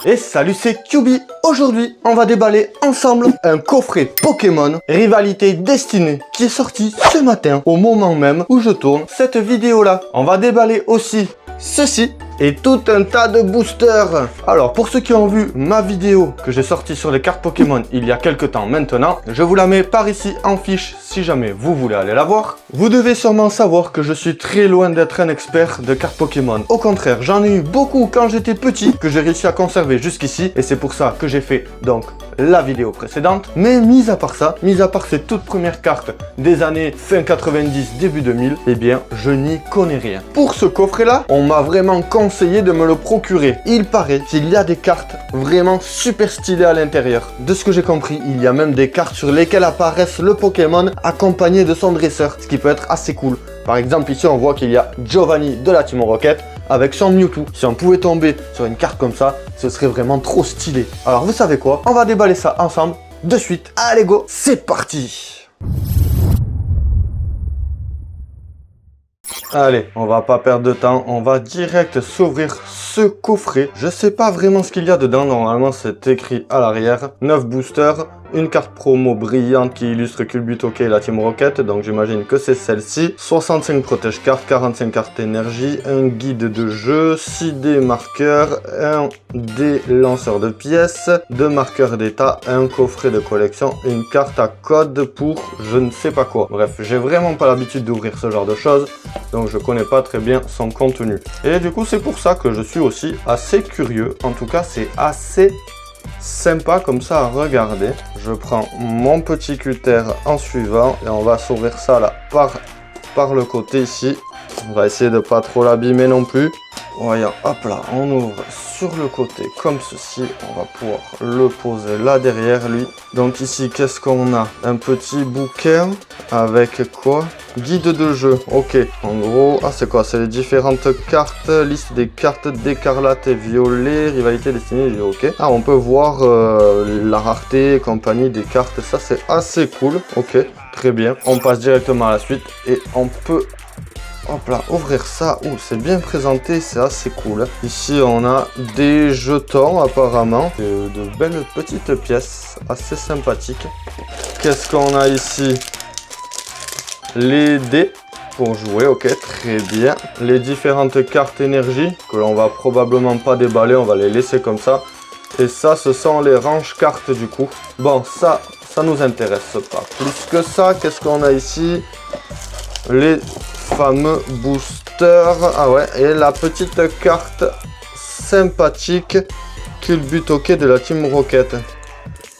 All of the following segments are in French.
Et salut, c'est QB. Aujourd'hui, on va déballer ensemble un coffret Pokémon Rivalité Destinée qui est sorti ce matin au moment même où je tourne cette vidéo-là. On va déballer aussi ceci et tout un tas de boosters. Alors, pour ceux qui ont vu ma vidéo que j'ai sortie sur les cartes Pokémon il y a quelques temps maintenant, je vous la mets par ici en fiche si jamais vous voulez aller la voir. Vous devez sûrement savoir que je suis très loin d'être un expert de cartes Pokémon. Au contraire, j'en ai eu beaucoup quand j'étais petit que j'ai réussi à conserver jusqu'ici et c'est pour ça que j'ai fait donc la vidéo précédente. Mais mis à part ça, mis à part ces toutes premières cartes des années fin 90, début 2000, eh bien, je n'y connais rien. Pour ce coffret-là, on m'a vraiment conseillé de me le procurer. Il paraît qu'il y a des cartes vraiment super stylées à l'intérieur. De ce que j'ai compris, il y a même des cartes sur lesquelles apparaissent le Pokémon accompagné de son dresseur, ce qui peut être assez cool. Par exemple, ici, on voit qu'il y a Giovanni de la Team Rocket avec son Mewtwo. Si on pouvait tomber sur une carte comme ça, ce serait vraiment trop stylé. Alors, vous savez quoi? On va déballer ça ensemble de suite. Allez, go, c'est parti! Allez, on va pas perdre de temps, on va direct s'ouvrir ce coffret. Je sais pas vraiment ce qu'il y a dedans, normalement c'est écrit à l'arrière. 9 boosters, une carte promo brillante qui illustre Culbutoke et la Team Rocket, donc j'imagine que c'est celle-ci. 65 protège cartes, 45 cartes énergie, un guide de jeu, 6 dés marqueurs, un dé lanceur de pièces, 2 marqueurs d'état, un coffret de collection, une carte à code pour je ne sais pas quoi. Bref, j'ai vraiment pas l'habitude d'ouvrir ce genre de choses, donc je connais pas très bien son contenu. Et du coup, c'est pour ça que je suis aussi assez curieux. En tout cas, c'est assez sympa comme ça à regarder. Je prends mon petit cutter en suivant et on va s'ouvrir ça là par le côté ici. On va essayer de pas trop l'abîmer non plus. Voyons, hop là, on ouvre sur le côté comme ceci. On va pouvoir le poser là derrière lui. Donc ici, qu'est-ce qu'on a? Un petit bouquin avec quoi? Guide de jeu, ok. En gros, ah c'est quoi? C'est les différentes cartes, liste des cartes d'écarlate et violet, rivalité destinée, ok. Ah, on peut voir la rareté et compagnie des cartes, ça c'est assez cool, ok. Très bien, on passe directement à la suite et on peut... Hop là, ouvrir ça. Ouh, c'est bien présenté, c'est assez cool. Ici, on a des jetons apparemment. De belles petites pièces, assez sympathiques. Qu'est-ce qu'on a ici? Les dés pour jouer, ok, très bien. Les différentes cartes énergie que l'on va probablement pas déballer, on va les laisser comme ça. Et ça, ce sont les range cartes du coup. Bon, ça nous intéresse pas. Plus que ça, qu'est-ce qu'on a ici? Les fameux boosters. Ah ouais, et la petite carte sympathique Culbutoke de la Team Rocket.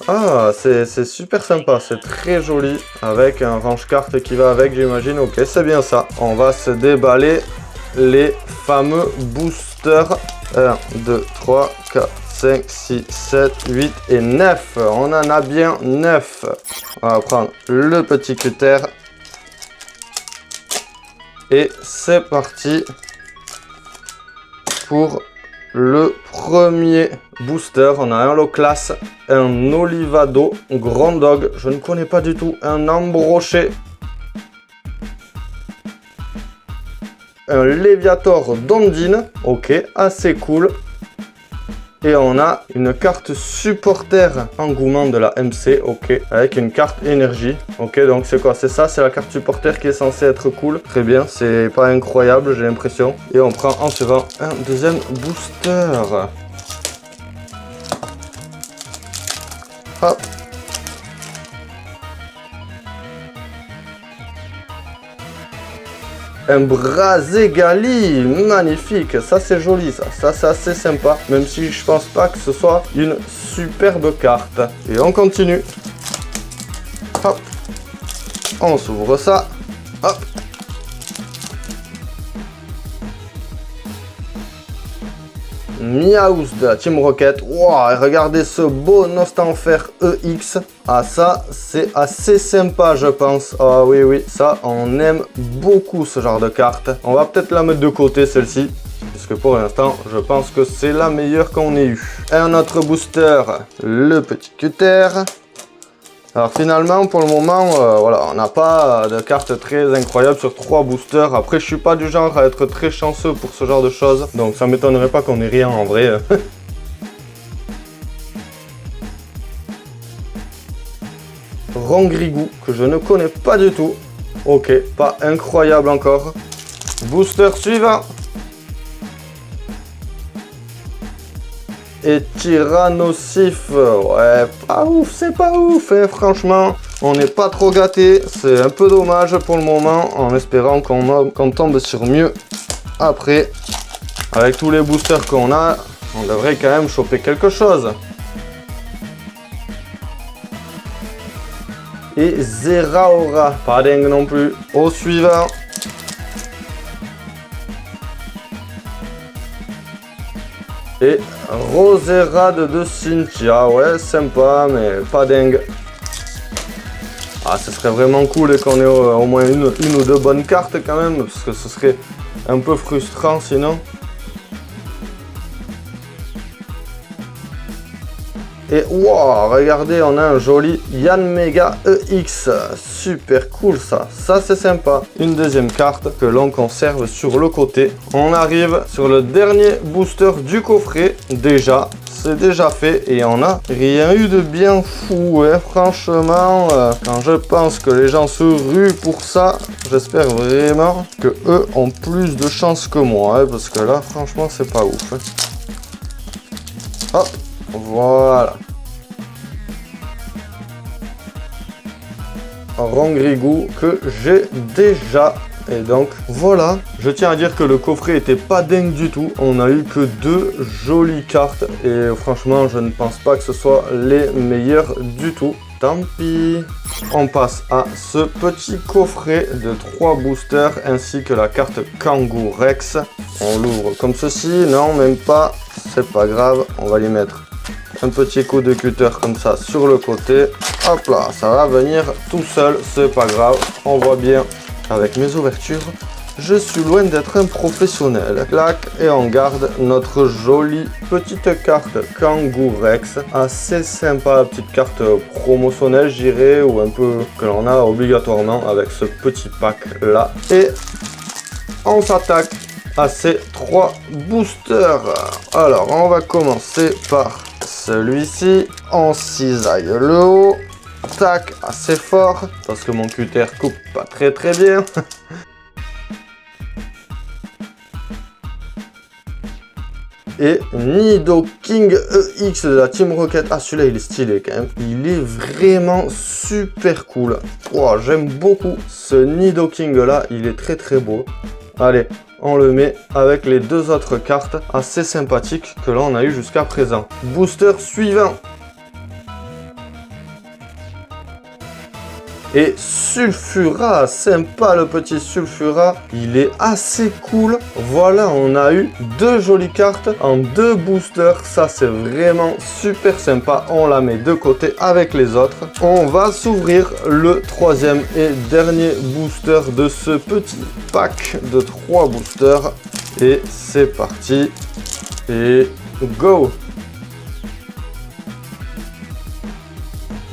Ah, c'est super sympa, c'est très joli. Avec un range carte qui va avec, j'imagine. Ok, c'est bien ça. On va se déballer les fameux boosters. 1, 2, 3, 4, 5, 6, 7, 8 et 9. On en a bien 9. On va prendre le petit cutter. Et c'est parti pour le premier booster. On a un Loclass, un Olivado, Grandog, je ne connais pas du tout, un Ambroché, un Léviator d'Ondine, ok, assez cool. Et on a une carte supporter engouement de la MC, ok, avec une carte énergie. Ok, donc c'est quoi? C'est ça, c'est la carte supporter qui est censée être cool. Très bien, c'est pas incroyable, j'ai l'impression. Et on prend en suivant un deuxième booster. Hop. Un Brazegali, magnifique, ça c'est joli ça c'est assez sympa, même si je pense pas que ce soit une superbe carte. Et on continue. Hop, on s'ouvre ça, hop. Miaus de la Team Rocket. Wow, regardez ce beau Nostanfer EX. Ah, ça, c'est assez sympa, je pense. Ah oui, oui, ça, on aime beaucoup ce genre de carte. On va peut-être la mettre de côté, celle-ci. Puisque pour l'instant, je pense que c'est la meilleure qu'on ait eue. Un autre booster, le petit cutter. Alors finalement, pour le moment, voilà, on n'a pas de carte très incroyable sur 3 boosters. Après, je suis pas du genre à être très chanceux pour ce genre de choses. Donc ça m'étonnerait pas qu'on ait rien en vrai. Rongrigou, que je ne connais pas du tout. Ok, pas incroyable encore. Booster suivant. Et Tyrannosif, ouais, pas ouf, c'est pas ouf, hein, franchement. On n'est pas trop gâté, c'est un peu dommage pour le moment, en espérant qu'on tombe sur mieux après. Avec tous les boosters qu'on a, on devrait quand même choper quelque chose. Et Zeraora, pas dingue non plus. Au suivant. Et Roserade de Cynthia, ouais, sympa, mais pas dingue. Ah, ce serait vraiment cool qu'on ait au moins une ou deux bonnes cartes quand même, parce que ce serait un peu frustrant sinon. Et wow, regardez, on a un joli Yanmega EX. Super cool ça. Ça c'est sympa. Une deuxième carte que l'on conserve sur le côté. On arrive sur le dernier booster du coffret. Déjà, c'est déjà fait et on n'a rien eu de bien fou. Hein. Franchement, quand je pense que les gens se ruent pour ça, j'espère vraiment que eux ont plus de chance que moi. Hein, parce que là, franchement, c'est pas ouf. Hein. Hop. Voilà. Rongrigou que j'ai déjà. Et donc voilà. Je tiens à dire que le coffret était pas dingue du tout. On a eu que 2 jolies cartes. Et franchement, je ne pense pas que ce soit les meilleures du tout. Tant pis. On passe à ce petit coffret de 3 boosters ainsi que la carte Kangoo Rex. On l'ouvre comme ceci. Non, même pas. C'est pas grave. On va les mettre. Un petit coup de cutter comme ça sur le côté. Hop là, ça va venir tout seul, c'est pas grave. On voit bien avec mes ouvertures, je suis loin d'être un professionnel. Clac, et on garde notre jolie petite carte Kangoo Rex. Assez sympa, petite carte promotionnelle, je dirais, ou un peu que l'on a obligatoirement avec ce petit pack là. Et on s'attaque à ces 3 boosters. Alors, on va commencer par celui-ci. On cisaille le haut. Tac, assez fort, parce que mon cutter coupe pas très bien. Et Nidoking EX de la Team Rocket. Ah, celui-là, il est stylé quand même. Il est vraiment super cool. Wow, j'aime beaucoup ce Nidoking là. Il est très beau. Allez, on le met avec les 2 autres cartes assez sympathiques que l'on a eu jusqu'à présent. Booster suivant. Et Sulfura, sympa le petit Sulfura, il est assez cool. Voilà, on a eu 2 jolies cartes en 2 boosters, ça c'est vraiment super sympa. On la met de côté avec les autres. On va s'ouvrir le 3e et dernier booster de ce petit pack de 3 boosters. Et c'est parti, et go!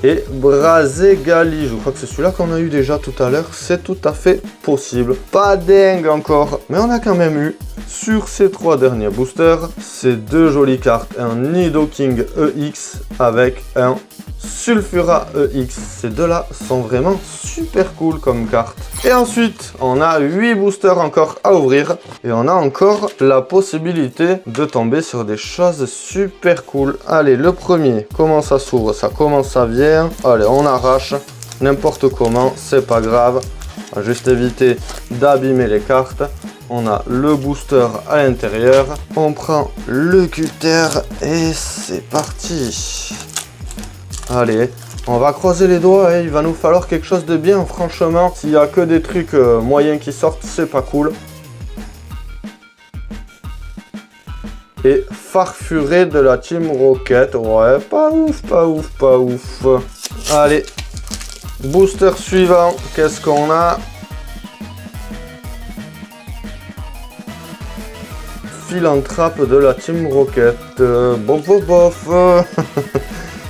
Et Brazegali, je crois que c'est celui-là qu'on a eu déjà tout à l'heure, c'est tout à fait possible. Pas dingue encore, mais on a quand même eu, sur ces 3 derniers boosters, ces 2 jolies cartes, un Nidoking EX avec un Sulfura EX. Ces 2-là sont vraiment super cool comme cartes. Et ensuite, on a 8 boosters encore à ouvrir. Et on a encore la possibilité de tomber sur des choses super cool. Allez, le premier, comment ça s'ouvre? Ça commence, ça vient. Allez, on arrache n'importe comment, c'est pas grave. On va juste éviter d'abîmer les cartes. On a le booster à l'intérieur. On prend le cutter et c'est parti. Allez, on va croiser les doigts et il va nous falloir quelque chose de bien. Franchement, s'il n'y a que des trucs moyens qui sortent, c'est pas cool. Et Farfuré de la Team Rocket. Ouais, pas ouf, pas ouf, pas ouf. Allez, booster suivant. Qu'est-ce qu'on a? Philanthrope de la Team Rocket. Bof.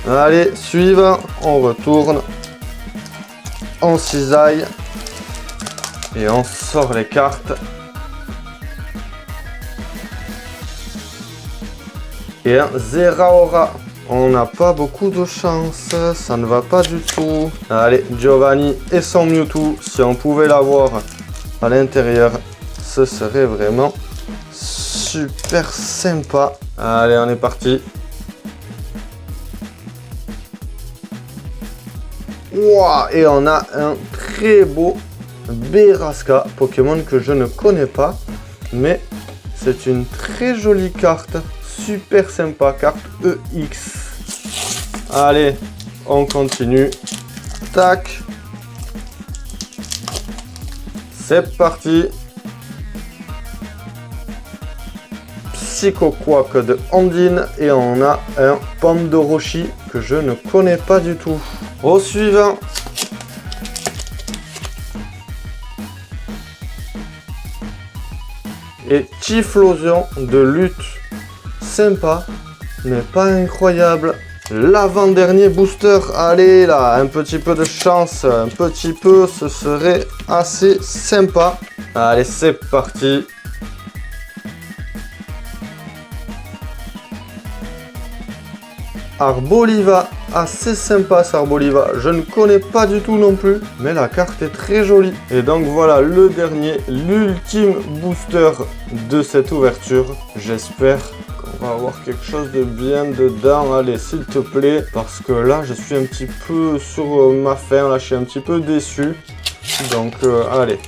Allez, suivant, on retourne, on cisaille et on sort les cartes. Et un Zeraora. on n'a pas beaucoup de chance, ça ne va pas du tout. Allez, Giovanni et son Mewtwo, si on pouvait l'avoir à l'intérieur, ce serait vraiment super sympa. Allez, on est parti. Wow, et on a un très beau Berasca, Pokémon que je ne connais pas, mais c'est une très jolie carte, super sympa, carte EX. Allez, on continue. Tac. C'est parti. Psycho Quack de Ondine et on a un Pomme de Roshi que je ne connais pas du tout. Au suivant. Et Typhlosion de lutte. Sympa, mais pas incroyable. L'avant-dernier booster. Allez là, un petit peu de chance. Un petit peu, ce serait assez sympa. Allez, c'est parti. Arboliva, assez sympa ce Arboliva, je ne connais pas du tout non plus, mais la carte est très jolie. Et donc voilà le dernier, l'ultime booster de cette ouverture. J'espère qu'on va avoir quelque chose de bien dedans, allez s'il te plaît, parce que là je suis un petit peu sur ma faim, là je suis un petit peu déçu. Donc allez.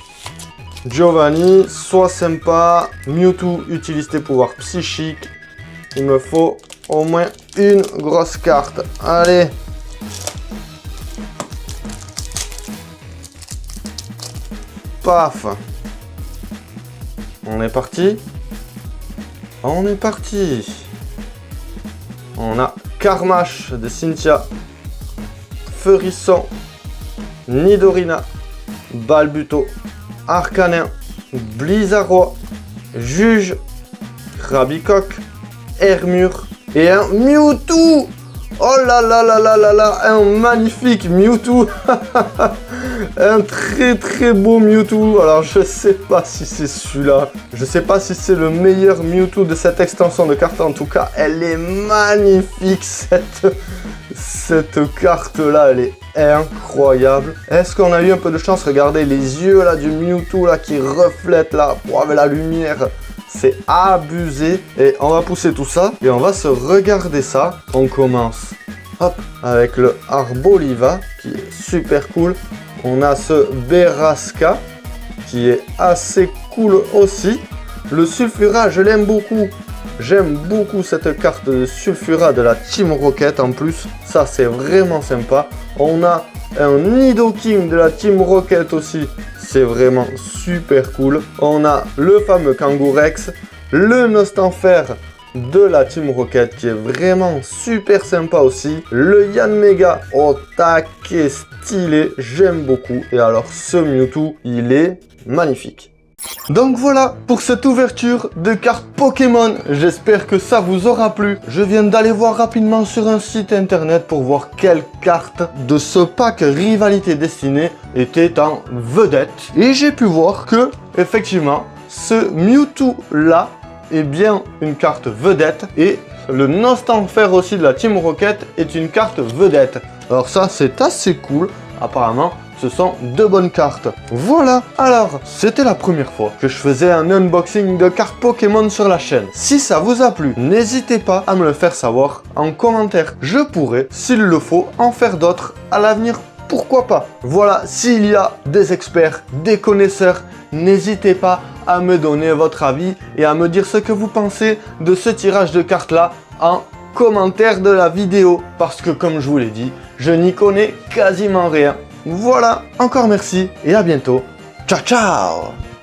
Giovanni, sois sympa, Mewtwo utilise tes pouvoirs psychiques, il me faut au moins une grosse carte. Allez. Paf. On est parti. On est parti. On a Carmash de Cynthia. Feurisson. Nidorina. Balbuto. Arcanin. Blizzardroid. Juge. Rabicoque. Hermure. Et un Mewtwo. Oh là là là là là là. Un magnifique Mewtwo. Un très très beau Mewtwo. Alors je sais pas si c'est celui-là. Je sais pas si c'est le meilleur Mewtwo de cette extension de carte. En tout cas, elle est magnifique. Cette carte-là, elle est incroyable. Est-ce qu'on a eu un peu de chance? Regardez les yeux là du Mewtwo là qui reflètent là. Oh, avec la lumière. C'est abusé. Et on va pousser tout ça et on va se regarder ça. On commence hop, avec le Arboliva qui est super cool. On a ce Berasca qui est assez cool aussi. Le Sulfura, je l'aime beaucoup. J'aime beaucoup cette carte de Sulfura de la Team Rocket en plus. Ça, c'est vraiment sympa. On a un Nidoking de la Team Rocket aussi. C'est vraiment super cool. On a le fameux Kangourex, le Nostanfer de la Team Rocket qui est vraiment super sympa aussi. Le Yanmega au taquet stylé, j'aime beaucoup. Et alors ce Mewtwo, il est magnifique. Donc voilà pour cette ouverture de cartes Pokémon. J'espère que ça vous aura plu. Je viens d'aller voir rapidement sur un site internet pour voir quelle carte de ce pack Rivalité Destinée était en vedette. Et j'ai pu voir que, effectivement, ce Mewtwo là est bien une carte vedette. Et le Nostanfer aussi de la Team Rocket est une carte vedette. Alors ça, c'est assez cool. Apparemment, ce sont deux bonnes cartes. Voilà, alors, c'était la première fois que je faisais un unboxing de cartes Pokémon sur la chaîne. Si ça vous a plu, n'hésitez pas à me le faire savoir en commentaire. Je pourrais, s'il le faut, en faire d'autres à l'avenir. Pourquoi pas? Voilà, s'il y a des experts, des connaisseurs, n'hésitez pas à me donner votre avis et à me dire ce que vous pensez de ce tirage de cartes là en commentaire de la vidéo. Parce que comme je vous l'ai dit, je n'y connais quasiment rien. Voilà, encore merci et à bientôt. Ciao, ciao!